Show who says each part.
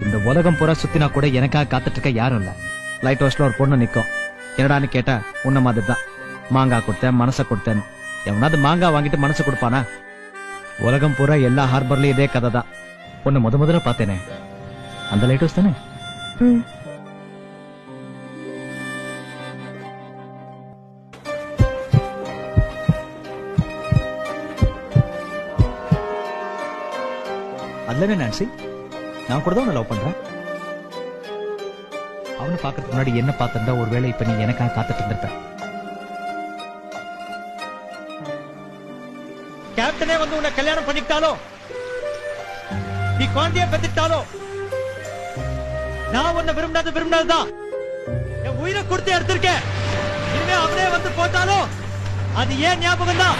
Speaker 1: இந்த உலகம் பூரா சுத்தினா கூட எனக்காக காத்துட்டு இருக்க யாரும் இல்ல. லைட் ஹவுஸ்ல ஒரு பொண்ணு நிக்கும். என்னடான்னு கேட்டா உன்ன மாதிரி தான். மாங்காய் கொடுத்தேன், மனசை கொடுத்தேன். எவனாவது மாங்காய் வாங்கிட்டு மனசு கொடுப்பானா? உலகம் பூரா எல்லா ஹார்பர்லயும் இதே கதை தான். பொண்ணு முதல்ல பார்த்தேனே, அந்த லைட் ஹவுஸ் தானே? அதுல நான்சி, நான் கூட தான் உன்னை லவ் பண்றேன். அவனை பாக்கிறதுக்கு முன்னாடி என்ன பார்த்திருந்தா ஒருவேளை இப்ப நீ எனக்காக காத்துட்டு இருந்திருப்ப. கேப்டனே வந்து உன்னை கல்யாணம் பண்ணிக்கிட்டாலோ, நீ குழந்தைய பெற்றுட்டாலோ, நான் உன்னை விரும்பினதுதான். என் உயிரை கொடுத்து எடுத்திருக்கேன். இனிமே அவனே வந்து போட்டாலும் அது ஏன் ஞாபகம் தான்.